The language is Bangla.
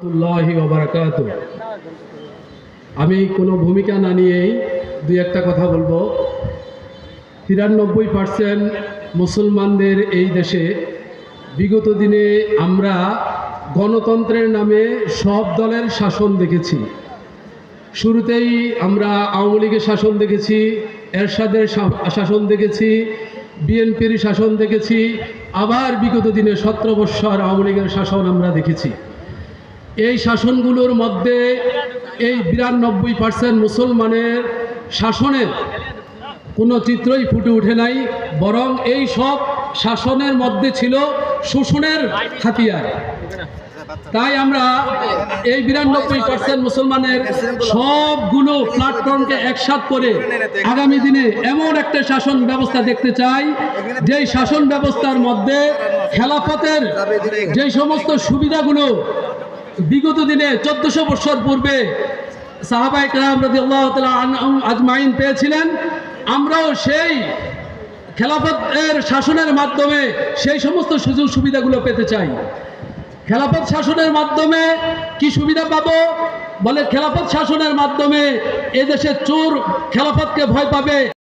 রাহমাতুল্লাহি ওয়া বারাকাতুহু। আমি কোনো ভূমিকা না নিয়েই দুই একটা কথা বলবো। 93% মুসলমানদের এই দেশে বিগত দিনে আমরা গণতন্ত্রের নামে সব দলের শাসন দেখেছি। শুরুতেই আমরা আওয়ামী লীগের শাসন দেখেছি, এরশাদের শাসন দেখেছি, বিএনপির শাসন দেখেছি, আবার বিগত দিনে 17 বৎসর আওয়ামী লীগের শাসন আমরা দেখেছি। এই শাসনগুলোর মধ্যে এই 92% মুসলমানের শাসনের কোনো চিত্রই ফুটে ওঠে নাই, বরং এই সব শাসনের মধ্যে ছিল শোষণের হাতিয়ার। তাই আমরা এই 92% মুসলমানের সবগুলো প্ল্যাটফর্মকে একসাথ করে আগামী দিনে এমন একটা শাসন ব্যবস্থা দেখতে চাই, যেই শাসন ব্যবস্থার মধ্যে খেলাফতের যেই সমস্ত সুবিধাগুলো বিগত দিনে 1400 বছর পূর্বে সাহাবায়ে কেরাম রাদিয়াল্লাহু তাআলা আনহুম আজমাইন পেয়েছিলেন, আমরাও সেই খেলাফতের শাসনের মাধ্যমে সেই সমস্ত সুযোগ সুবিধাগুলো পেতে চাই। খেলাফত শাসনের মাধ্যমে কি সুবিধা পাবো? বলে খেলাফত শাসনের মাধ্যমে এদেশের চোর খেলাফতকে ভয় পাবে।